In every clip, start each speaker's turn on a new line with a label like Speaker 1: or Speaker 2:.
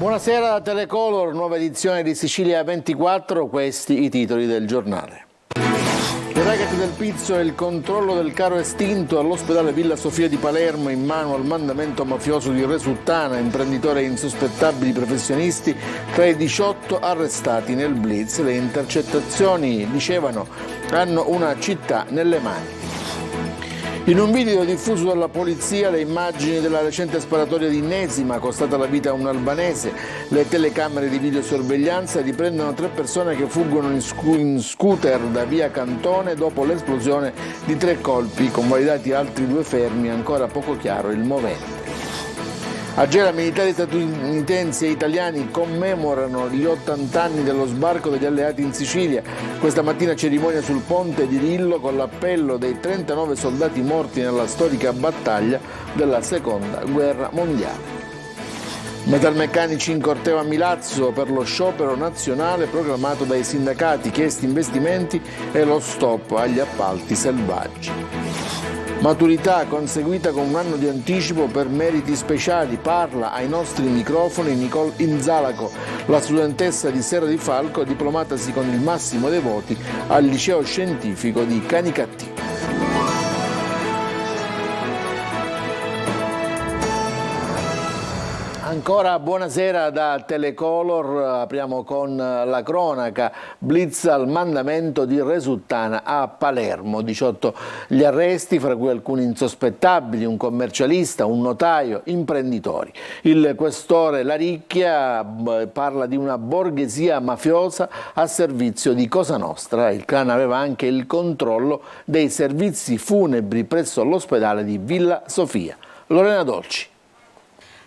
Speaker 1: Buonasera da Telecolor, nuova edizione di Sicilia 24, questi i titoli del giornale. Il racket del Pizzo e il controllo del caro estinto all'ospedale Villa Sofia di Palermo in mano al mandamento mafioso di Resuttana, imprenditore e insospettabili professionisti tra i 18 arrestati nel blitz. Le intercettazioni, dicevano, hanno una città nelle mani. In un video diffuso dalla polizia le immagini della recente sparatoria di Nesima, costata la vita a un albanese. Le telecamere di videosorveglianza riprendono 3 persone che fuggono in scooter da via Cantone dopo l'esplosione di 3 colpi, convalidati altri 2 fermi, ancora poco chiaro il movente. A Gela militari statunitensi e italiani commemorano gli 80 anni dello sbarco degli alleati in Sicilia. Questa mattina cerimonia sul ponte di Rillo con l'appello dei 39 soldati morti nella storica battaglia della Seconda Guerra Mondiale. Metalmeccanici in corteo a Milazzo per lo sciopero nazionale proclamato dai sindacati, chiesti investimenti e lo stop agli appalti selvaggi. Maturità conseguita con un anno di anticipo per meriti speciali, parla ai nostri microfoni Nicole Inzalaco, la studentessa di Serra di Falco, diplomatasi con il massimo dei voti al liceo scientifico di Canicattì. Ancora buonasera da Telecolor, apriamo con la cronaca. Blitz al mandamento di Resuttana a Palermo, 18 gli arresti, fra cui alcuni insospettabili, un commercialista, un notaio, imprenditori. Il questore Laricchia parla di una borghesia mafiosa a servizio di Cosa Nostra. Il clan aveva anche il controllo dei servizi funebri presso l'ospedale di Villa Sofia. Lorena Dolci.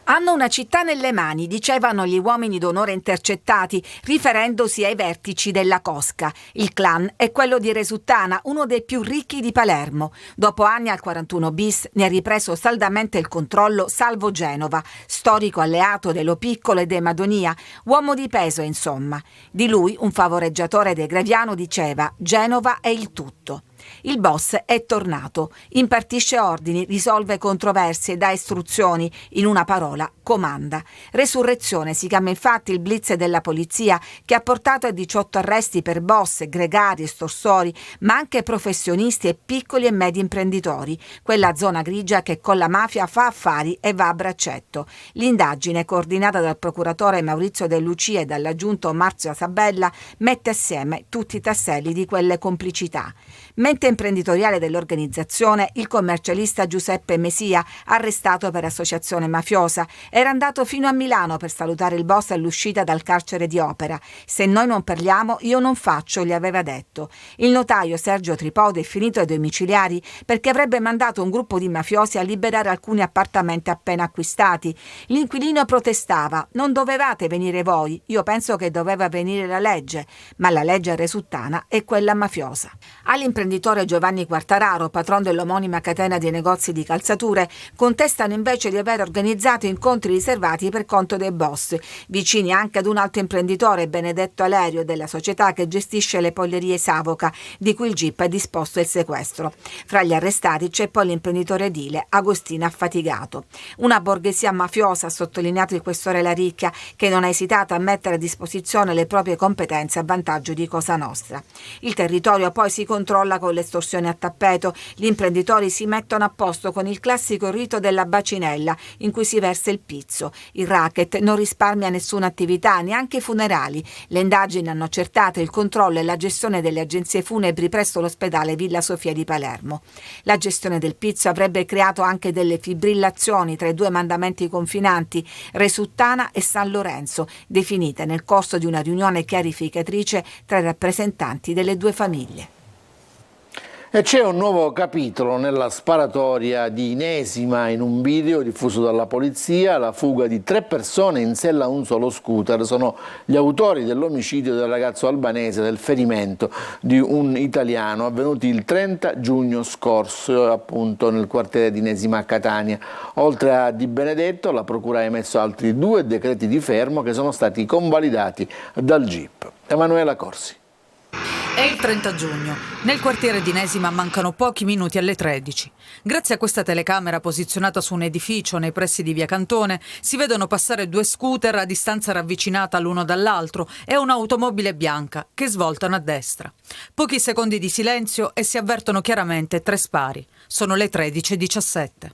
Speaker 2: Hanno una città nelle mani, dicevano gli uomini d'onore intercettati, riferendosi ai vertici della cosca. Il clan è quello di Resuttana, uno dei più ricchi di Palermo. Dopo anni al 41 bis ne ha ripreso saldamente il controllo Salvo Genova, storico alleato dello Piccolo e dei Madonia, uomo di peso insomma. Di lui un favoreggiatore de Graviano diceva: Genova è il tutto. Il boss è tornato, impartisce ordini, risolve controversie, dà istruzioni, in una parola comanda. Resurrezione si chiama infatti il blitz della polizia, che ha portato a 18 arresti per boss, gregari, estorsori, ma anche professionisti e piccoli e medi imprenditori, quella zona grigia che con la mafia fa affari e va a braccetto. L'indagine, coordinata dal procuratore Maurizio De Lucia e dall'aggiunto Marzio Sabella, mette assieme tutti i tasselli di quelle complicità. Mente imprenditoriale dell'organizzazione, il commercialista Giuseppe Mesia, arrestato per associazione mafiosa, era andato fino a Milano per salutare il boss all'uscita dal carcere di Opera. Se noi non parliamo, io non faccio, gli aveva detto. Il notaio Sergio Tripodi è finito ai domiciliari perché avrebbe mandato un gruppo di mafiosi a liberare alcuni appartamenti appena acquistati. L'inquilino protestava: non dovevate venire voi, io penso che doveva venire la legge, ma la legge resuttana è quella mafiosa. All'imprenditore Giovanni Quartararo, patron dell'omonima catena di negozi di calzature, contestano invece di aver organizzato incontri riservati per conto dei boss, vicini anche ad un altro imprenditore, Benedetto Alerio, della società che gestisce le pollerie Savoca, di cui il GIP ha disposto il sequestro. Fra gli arrestati c'è poi l'imprenditore edile Agostino Affatigato. Una borghesia mafiosa, ha sottolineato il questore Laricchia, che non ha esitato a mettere a disposizione le proprie competenze a vantaggio di Cosa Nostra. Il territorio poi si controlla con l'estorsione a tappeto. Gli imprenditori si mettono a posto con il classico rito della bacinella, in cui si versa il pizzo. Il racket non risparmia nessuna attività, neanche i funerali. Le indagini hanno accertato il controllo e la gestione delle agenzie funebri presso l'ospedale Villa Sofia di Palermo. La gestione del pizzo avrebbe creato anche delle fibrillazioni tra i 2 mandamenti confinanti, Resuttana e San Lorenzo, definite nel corso di una riunione chiarificatrice tra i rappresentanti delle 2 famiglie.
Speaker 1: E c'è un nuovo capitolo nella sparatoria di Nesima. In un video diffuso dalla polizia, la fuga di 3 persone in sella a un solo scooter. Sono gli autori dell'omicidio del ragazzo albanese, del ferimento di un italiano, avvenuti il 30 giugno scorso, appunto nel quartiere di Nesima a Catania. Oltre a Di Benedetto, la procura ha emesso altri 2 decreti di fermo che sono stati convalidati dal GIP. Emanuela Corsi.
Speaker 3: È il 30 giugno. Nel quartiere di Nesima mancano pochi minuti alle 13. Grazie a questa telecamera posizionata su un edificio nei pressi di via Cantone si vedono passare 2 scooter a distanza ravvicinata l'uno dall'altro e un'automobile bianca che svoltano a destra. Pochi secondi di silenzio e si avvertono chiaramente 3 spari. Sono le 13:17.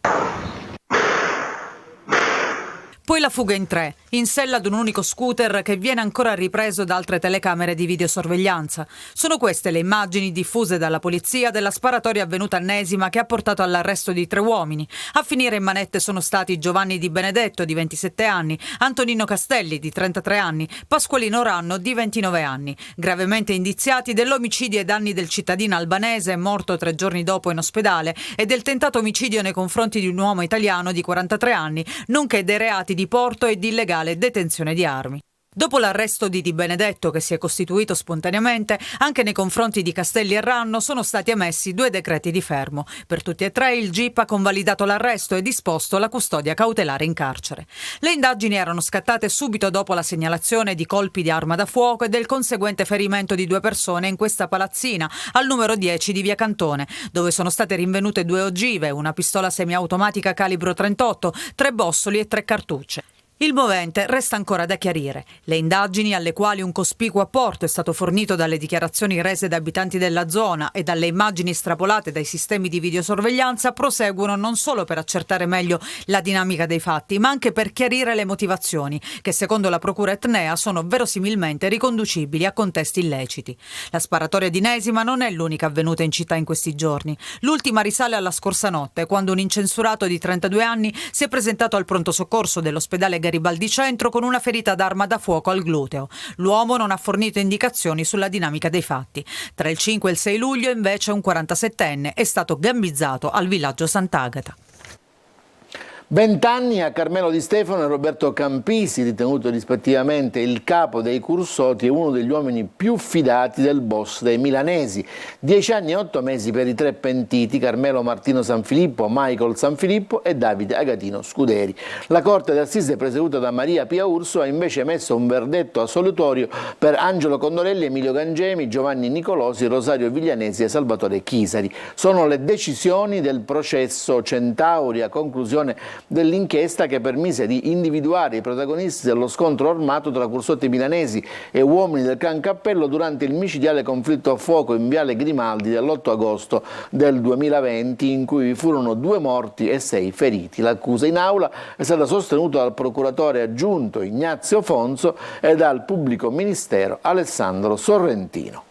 Speaker 3: Poi la fuga in 3, in sella ad un unico scooter che viene ancora ripreso da altre telecamere di videosorveglianza. Sono queste le immagini diffuse dalla polizia della sparatoria avvenuta a Nesima che ha portato all'arresto di 3 uomini. A finire in manette sono stati Giovanni Di Benedetto, di 27 anni, Antonino Castelli, di 33 anni, Pasqualino Ranno, di 29 anni, gravemente indiziati dell'omicidio ai danni del cittadino albanese morto 3 giorni dopo in ospedale e del tentato omicidio nei confronti di un uomo italiano di 43 anni, nonché dei reati di porto e di illegale detenzione di armi. Dopo l'arresto di Di Benedetto, che si è costituito spontaneamente, anche nei confronti di Castelli e Ranno sono stati emessi 2 decreti di fermo. Per tutti e 3 il GIP ha convalidato l'arresto e disposto la custodia cautelare in carcere. Le indagini erano scattate subito dopo la segnalazione di colpi di arma da fuoco e del conseguente ferimento di 2 persone in questa palazzina, al numero 10 di via Cantone, dove sono state rinvenute 2 ogive, una pistola semiautomatica calibro 38, 3 bossoli e 3 cartucce. Il movente resta ancora da chiarire. Le indagini, alle quali un cospicuo apporto è stato fornito dalle dichiarazioni rese da abitanti della zona e dalle immagini estrapolate dai sistemi di videosorveglianza, proseguono non solo per accertare meglio la dinamica dei fatti, ma anche per chiarire le motivazioni, che secondo la procura etnea sono verosimilmente riconducibili a contesti illeciti. La sparatoria di Nesima non è l'unica avvenuta in città in questi giorni. L'ultima risale alla scorsa notte, quando un incensurato di 32 anni si è presentato al pronto soccorso dell'ospedale Garibaldi Centro con una ferita d'arma da fuoco al gluteo. L'uomo non ha fornito indicazioni sulla dinamica dei fatti. Tra il 5 e il 6 luglio invece un 47enne è stato gambizzato al villaggio Sant'Agata.
Speaker 1: 20 anni a Carmelo Di Stefano e Roberto Campisi, ritenuto rispettivamente il capo dei Cursoti e uno degli uomini più fidati del boss dei milanesi. 10 anni e 8 mesi per i 3 pentiti, Carmelo Martino Sanfilippo, Michael Sanfilippo e Davide Agatino Scuderi. La Corte d'Assise presieduta da Maria Pia Urso ha invece emesso un verdetto assolutorio per Angelo Condorelli, Emilio Gangemi, Giovanni Nicolosi, Rosario Viglianesi e Salvatore Chisari. Sono le decisioni del processo Centauri a conclusione dell'inchiesta che permise di individuare i protagonisti dello scontro armato tra Cursotti milanesi e uomini del Clan Cappello durante il micidiale conflitto a fuoco in Viale Grimaldi dell'8 agosto del 2020, in cui vi furono 2 morti e 6 feriti. L'accusa in aula è stata sostenuta dal procuratore aggiunto Ignazio Fonso e dal pubblico ministero Alessandro Sorrentino.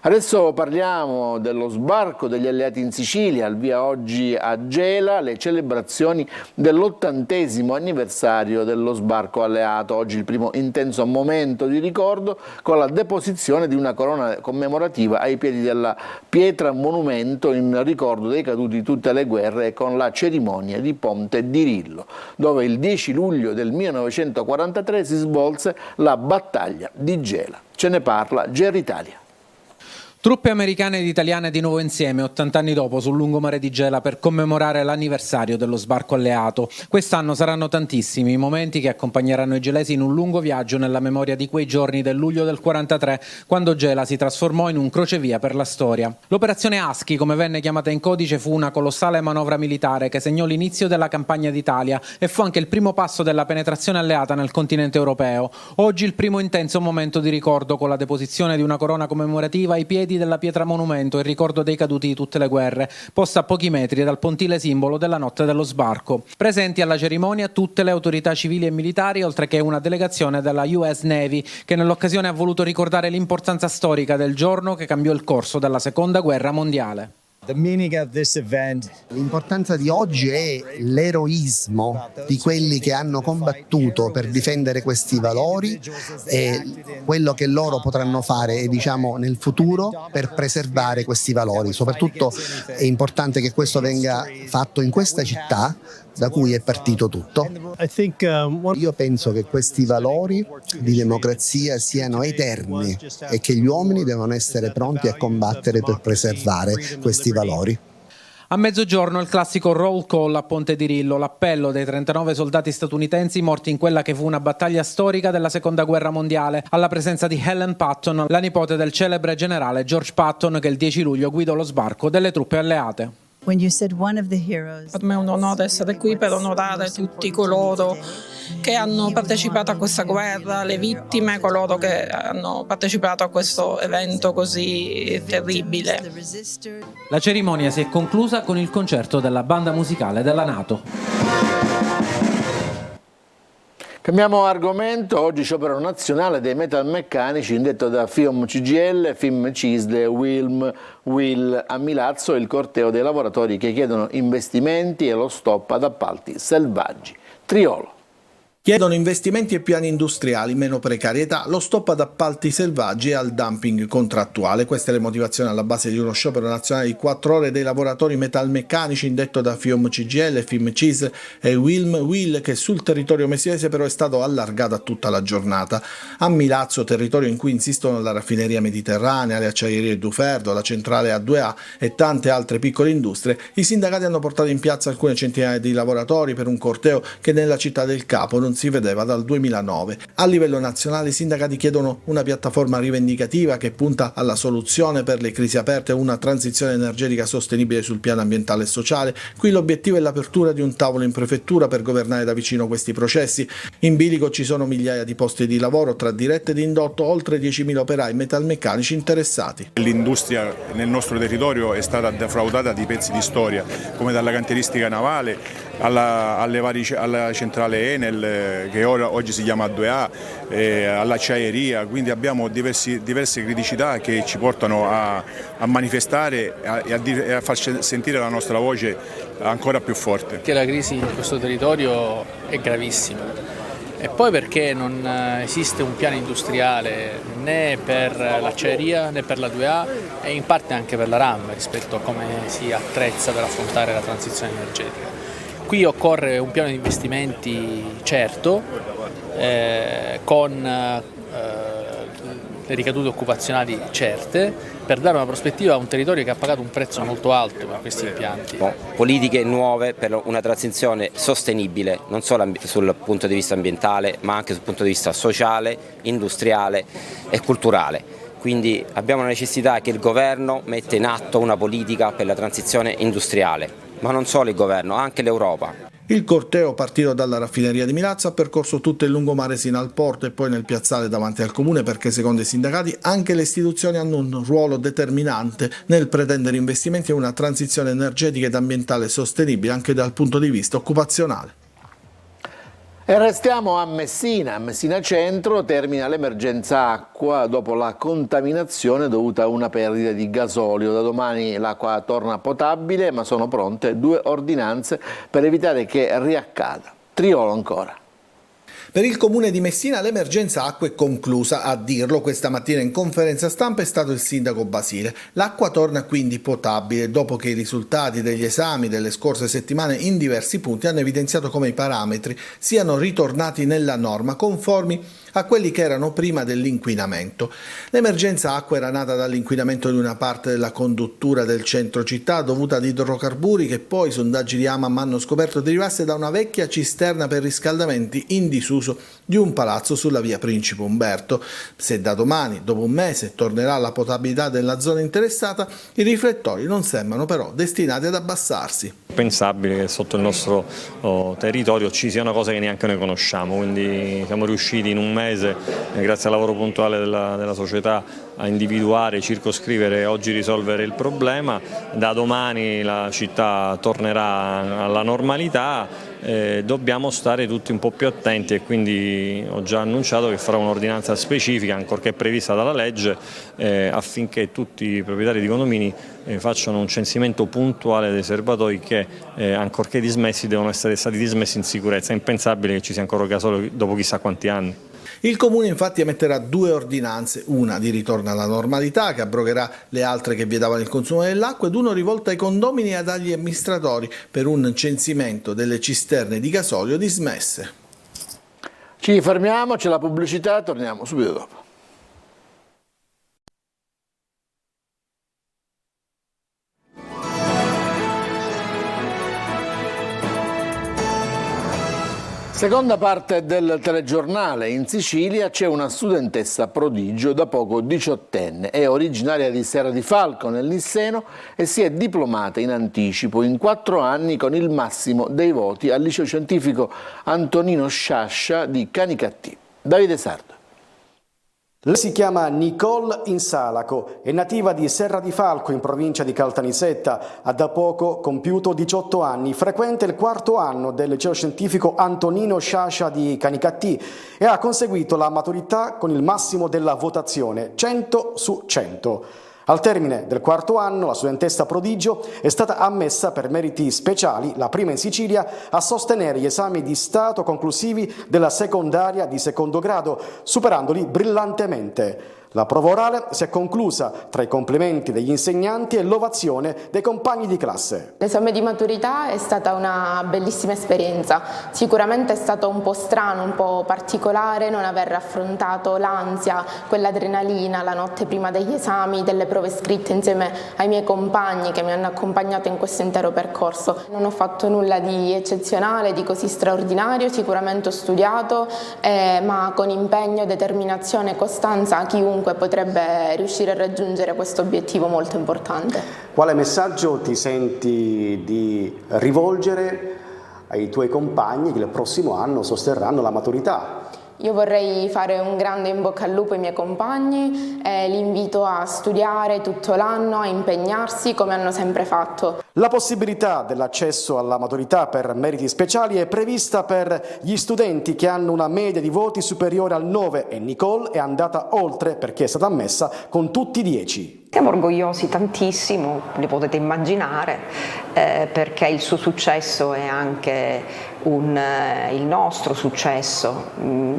Speaker 1: Adesso parliamo dello sbarco degli alleati in Sicilia, al via oggi a Gela le celebrazioni dell'80° anniversario dello sbarco alleato. Oggi il primo intenso momento di ricordo con la deposizione di una corona commemorativa ai piedi della pietra monumento in ricordo dei caduti di tutte le guerre e con la cerimonia di Ponte di Rillo, dove il 10 luglio del 1943 si svolse la battaglia di Gela. Ce ne parla GR Italia.
Speaker 4: Truppe americane ed italiane di nuovo insieme 80 anni dopo sul lungomare di Gela per commemorare l'anniversario dello sbarco alleato. Quest'anno saranno tantissimi i momenti che accompagneranno i gelesi in un lungo viaggio nella memoria di quei giorni del luglio del 43, quando Gela si trasformò in un crocevia per la storia. L'operazione Husky, come venne chiamata in codice, fu una colossale manovra militare che segnò l'inizio della campagna d'Italia e fu anche il primo passo della penetrazione alleata nel continente europeo. Oggi il primo intenso momento di ricordo con la deposizione di una corona commemorativa ai piedi della pietra monumento in ricordo dei caduti di tutte le guerre, posta a pochi metri dal pontile simbolo della notte dello sbarco. Presenti alla cerimonia tutte le autorità civili e militari, oltre che una delegazione della US Navy, che nell'occasione ha voluto ricordare l'importanza storica del giorno che cambiò il corso della Seconda Guerra Mondiale.
Speaker 5: L'importanza di oggi è l'eroismo di quelli che hanno combattuto per difendere questi valori e quello che loro potranno fare, diciamo, nel futuro per preservare questi valori. Soprattutto è importante che questo venga fatto in questa città da cui è partito tutto. Io penso che questi valori di democrazia siano eterni e che gli uomini devono essere pronti a combattere per preservare questi valori.
Speaker 4: A mezzogiorno il classico roll call a Ponte di Rillo, l'appello dei 39 soldati statunitensi morti in quella che fu una battaglia storica della Seconda Guerra Mondiale, alla presenza di Helen Patton, la nipote del celebre generale George Patton che il 10 luglio guidò lo sbarco delle truppe alleate.
Speaker 6: Per me è un onore essere qui per onorare tutti coloro che hanno partecipato a questa guerra, le vittime, coloro che hanno partecipato a questo evento così terribile.
Speaker 4: La cerimonia si è conclusa con il concerto della banda musicale della NATO.
Speaker 1: Cambiamo argomento, oggi sciopero nazionale dei metalmeccanici indetto da FIOM CGIL, FIM CISL e WILM WIL a Milazzo, il corteo dei lavoratori che chiedono investimenti e lo stop ad appalti selvaggi. Triolo.
Speaker 7: Chiedono investimenti e piani industriali, meno precarietà, lo stop ad appalti selvaggi e al dumping contrattuale. Queste le motivazioni alla base di uno sciopero nazionale di 4 ore dei lavoratori metalmeccanici indetto da FIOM CGIL, FIM CISL e WILM WIL, che sul territorio messinese però è stato allargato a tutta la giornata. A Milazzo, territorio in cui insistono la raffineria mediterranea, le acciaierie Duferdo, la centrale A2A e tante altre piccole industrie, i sindacati hanno portato in piazza alcune centinaia di lavoratori per un corteo che nella città del Capo non si vedeva dal 2009. A livello nazionale i sindacati chiedono una piattaforma rivendicativa che punta alla soluzione per le crisi aperte e una transizione energetica sostenibile sul piano ambientale e sociale. Qui l'obiettivo è l'apertura di un tavolo in prefettura per governare da vicino questi processi. In bilico ci sono migliaia di posti di lavoro tra diretto ed indotto, oltre 10.000 operai metalmeccanici interessati.
Speaker 8: L'industria nel nostro territorio è stata defraudata di pezzi di storia, come dalla cantieristica navale alla centrale Enel, che oggi si chiama A2A, all'acciaieria, quindi abbiamo diverse criticità che ci portano a manifestare e a far sentire la nostra voce ancora più forte.
Speaker 9: Che la crisi in questo territorio è gravissima e poi perché non esiste un piano industriale né per l'acciaieria né per la 2A e in parte anche per la RAM rispetto a come si attrezza per affrontare la transizione energetica. Qui occorre un piano di investimenti certo, con le ricadute occupazionali certe, per dare una prospettiva a un territorio che ha pagato un prezzo molto alto per questi impianti.
Speaker 10: Politiche nuove per una transizione sostenibile, non solo sul punto di vista ambientale, ma anche sul punto di vista sociale, industriale e culturale. Quindi abbiamo la necessità che il governo metta in atto una politica per la transizione industriale. Ma non solo il governo, anche l'Europa.
Speaker 7: Il corteo, partito dalla raffineria di Milazzo, ha percorso tutto il lungomare sino al porto e poi nel piazzale davanti al comune, perché secondo i sindacati anche le istituzioni hanno un ruolo determinante nel pretendere investimenti e una transizione energetica ed ambientale sostenibile anche dal punto di vista occupazionale.
Speaker 1: E restiamo a Messina. A Messina Centro termina l'emergenza acqua dopo la contaminazione dovuta a una perdita di gasolio. Da domani l'acqua torna potabile, ma sono pronte 2 ordinanze per evitare che riaccada. Triolo ancora.
Speaker 7: Per il comune di Messina l'emergenza acqua è conclusa, a dirlo questa mattina in conferenza stampa è stato il sindaco Basile. L'acqua torna quindi potabile dopo che i risultati degli esami delle scorse settimane in diversi punti hanno evidenziato come i parametri siano ritornati nella norma, conformi a quelli che erano prima dell'inquinamento. L'emergenza acqua era nata dall'inquinamento di una parte della conduttura del centro città dovuta ad idrocarburi che poi sondaggi di AMAM hanno scoperto derivasse da una vecchia cisterna per riscaldamenti in disuso di un palazzo sulla via Principe Umberto. Se da domani, dopo un mese, tornerà la potabilità della zona interessata, i riflettori non sembrano però destinati ad abbassarsi.
Speaker 11: Pensabile che sotto il nostro territorio ci sia una cosa che neanche noi conosciamo, quindi siamo riusciti in un mese, grazie al lavoro puntuale della società, a individuare, circoscrivere e oggi risolvere il problema. Da domani la città tornerà alla normalità. Dobbiamo stare tutti un po' più attenti e quindi ho già annunciato che farò un'ordinanza specifica, ancorché prevista dalla legge, affinché tutti i proprietari di condomini facciano un censimento puntuale dei serbatoi che, ancorché dismessi, devono essere stati dismessi in sicurezza. È impensabile che ci sia ancora gasolio dopo chissà quanti anni.
Speaker 7: Il Comune infatti emetterà 2 ordinanze, una di ritorno alla normalità che abrogherà le altre che vietavano il consumo dell'acqua ed uno rivolta ai condomini e agli amministratori per un censimento delle cisterne di gasolio dismesse.
Speaker 1: Ci fermiamo, c'è la pubblicità, torniamo subito dopo. Seconda parte del telegiornale. In Sicilia c'è una studentessa prodigio, da poco 18enne. È originaria di Serra di Falco, nel Nisseno, e si è diplomata in anticipo in 4 anni con il massimo dei voti al liceo scientifico Antonino Sciascia di Canicattì. Davide Sardo.
Speaker 12: Lei si chiama Nicole Insalaco, è nativa di Serra di Falco in provincia di Caltanissetta, ha da poco compiuto 18 anni, frequenta il 4º anno del liceo scientifico Antonino Sciascia di Canicattì e ha conseguito la maturità con il massimo della votazione, 100 su 100. Al termine del 4º anno la studentessa prodigio è stata ammessa per meriti speciali, la prima in Sicilia, a sostenere gli esami di Stato conclusivi della secondaria di secondo grado, superandoli brillantemente. La prova orale si è conclusa tra i complimenti degli insegnanti e l'ovazione dei compagni di classe.
Speaker 13: L'esame di maturità è stata una bellissima esperienza. Sicuramente è stato un po' strano, un po' particolare non aver affrontato l'ansia, quell'adrenalina la notte prima degli esami, delle prove scritte insieme ai miei compagni che mi hanno accompagnato in questo intero percorso. Non ho fatto nulla di eccezionale, di così straordinario, sicuramente ho studiato, ma con impegno, determinazione e costanza chiunque potrebbe riuscire a raggiungere questo obiettivo molto importante.
Speaker 12: Quale messaggio ti senti di rivolgere ai tuoi compagni che il prossimo anno sosterranno la maturità?
Speaker 13: Io vorrei fare un grande in bocca al lupo ai miei compagni e li invito a studiare tutto l'anno, a impegnarsi come hanno sempre fatto.
Speaker 12: La possibilità dell'accesso alla maturità per meriti speciali è prevista per gli studenti che hanno una media di voti superiore al 9 e Nicole è andata oltre perché è stata ammessa con tutti 10.
Speaker 14: Siamo orgogliosi tantissimo, li potete immaginare, perché il suo successo è anche il nostro successo,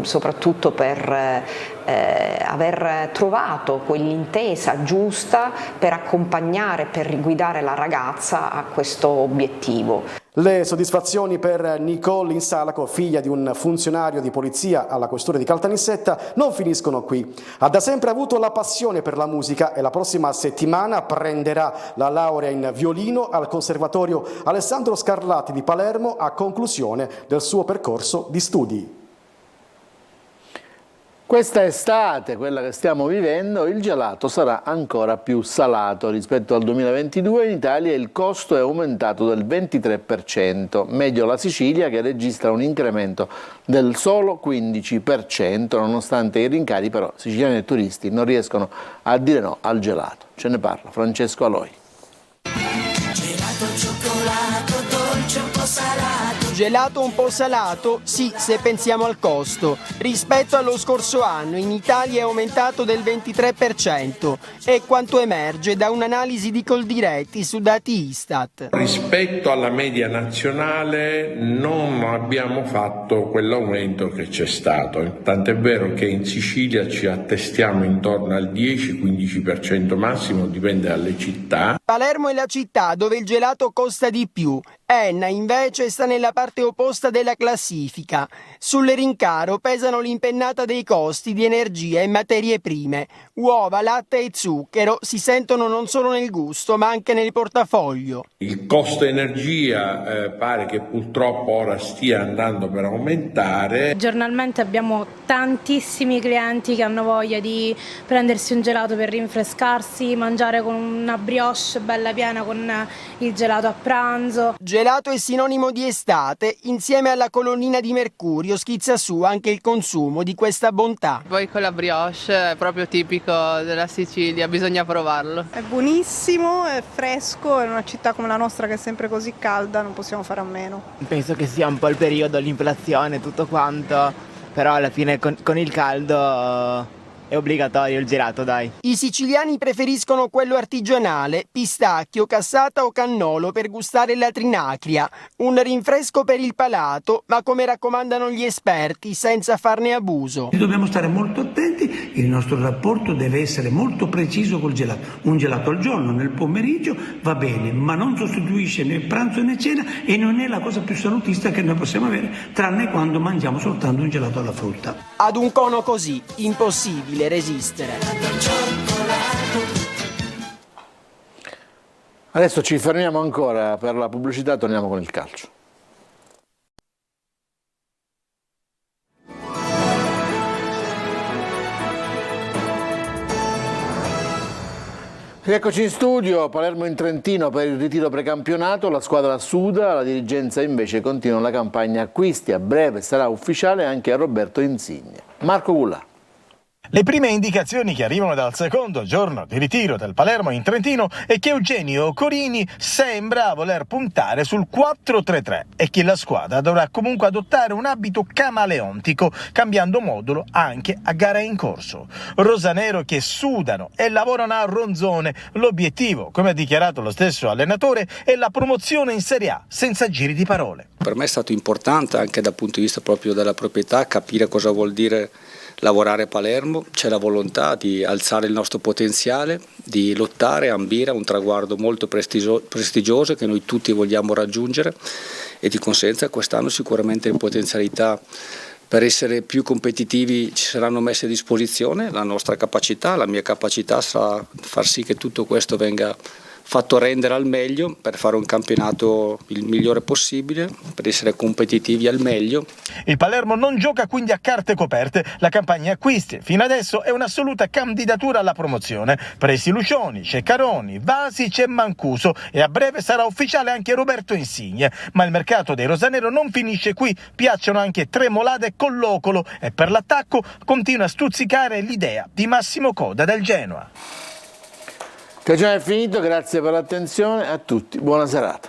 Speaker 14: soprattutto per aver trovato quell'intesa giusta per accompagnare, per guidare la ragazza a questo obiettivo.
Speaker 12: Le soddisfazioni per Nicole Insalaco, figlia di un funzionario di polizia alla questura di Caltanissetta, non finiscono qui. Ha da sempre avuto la passione per la musica e la prossima settimana prenderà la laurea in violino al Conservatorio Alessandro Scarlatti di Palermo a conclusione del suo percorso di studi.
Speaker 1: Questa estate, quella che stiamo vivendo, il gelato sarà ancora più salato. Rispetto al 2022 in Italia il costo è aumentato del 23%, meglio la Sicilia che registra un incremento del solo 15%, nonostante i rincari però siciliani e turisti non riescono a dire no al gelato. Ce ne parla Francesco Aloi.
Speaker 15: Gelato, cioccolato, dolce, un po' salato.
Speaker 16: Gelato un po' salato? Sì, se pensiamo al costo. Rispetto allo scorso anno in Italia è aumentato del 23%. È quanto emerge da un'analisi di Coldiretti su dati Istat.
Speaker 17: Rispetto alla media nazionale non abbiamo fatto quell'aumento che c'è stato. Tant'è vero che in Sicilia ci attestiamo intorno al 10-15% massimo, dipende dalle città.
Speaker 16: Palermo è la città dove il gelato costa di più. Enna invece sta nella parte opposta della classifica. Sul rincaro pesano l'impennata dei costi di energia e materie prime. Uova, latte e zucchero si sentono non solo nel gusto ma anche nel portafoglio.
Speaker 17: Il costo energia pare che purtroppo ora stia andando per aumentare.
Speaker 18: Giornalmente abbiamo tantissimi clienti che hanno voglia di prendersi un gelato per rinfrescarsi, mangiare con una brioche bella piena con il gelato a pranzo.
Speaker 16: Gelato è sinonimo di estate, insieme alla colonnina di mercurio schizza su anche il consumo di questa bontà.
Speaker 19: Poi con la brioche è proprio tipico della Sicilia, bisogna provarlo.
Speaker 20: È buonissimo, è fresco, in una città come la nostra che è sempre così calda non possiamo fare a meno.
Speaker 21: Penso che sia un po' il periodo, l'inflazione, tutto quanto, però alla fine con il caldo è obbligatorio il gelato, dai.
Speaker 16: I siciliani preferiscono quello artigianale, pistacchio, cassata o cannolo per gustare la trinacria. Un rinfresco per il palato, ma come raccomandano gli esperti, senza farne abuso.
Speaker 22: Dobbiamo stare molto attenti, il nostro rapporto deve essere molto preciso col gelato. Un gelato al giorno, nel pomeriggio va bene, ma non sostituisce né pranzo né cena e non è la cosa più salutista che noi possiamo avere, tranne quando mangiamo soltanto un gelato alla frutta.
Speaker 16: Ad un cono così, impossibile resistere.
Speaker 1: Adesso ci fermiamo ancora per la pubblicità e torniamo con il calcio. Rieccoci in studio, Palermo in Trentino per il ritiro precampionato, la squadra suda, la dirigenza invece continua la campagna acquisti, a breve sarà ufficiale anche a Roberto Insigne. Marco Gullà.
Speaker 2: Le prime indicazioni che arrivano dal secondo giorno di ritiro del Palermo in Trentino è che Eugenio Corini sembra voler puntare sul 4-3-3 e che la squadra dovrà comunque adottare un abito camaleontico, cambiando modulo anche a gara in corso. Rosanero che sudano e lavorano a ronzone. L'obiettivo, come ha dichiarato lo stesso allenatore, è la promozione in Serie A, senza giri di parole.
Speaker 3: Per me è stato importante anche dal punto di vista proprio della proprietà capire cosa vuol dire lavorare a Palermo. C'è la volontà di alzare il nostro potenziale, di lottare, ambire a un traguardo molto prestigioso che noi tutti vogliamo raggiungere e di conseguenza quest'anno sicuramente le potenzialità per essere più competitivi ci saranno messe a disposizione. La nostra capacità, la mia capacità sarà far sì che tutto questo venga fatto rendere al meglio per fare un campionato il migliore possibile, per essere competitivi al meglio.
Speaker 2: Il Palermo non gioca quindi a carte coperte, la campagna acquisti fino adesso è un'assoluta candidatura alla promozione. Presi Lucioni, Ceccaroni, Vasic e Mancuso e a breve sarà ufficiale anche Roberto Insigne. Ma il mercato dei rosanero non finisce qui, piacciono anche Tremolade e Collocolo e per l'attacco continua a stuzzicare l'idea di Massimo Coda del Genoa.
Speaker 1: Il cagione è finito, grazie per l'attenzione a tutti, buona serata.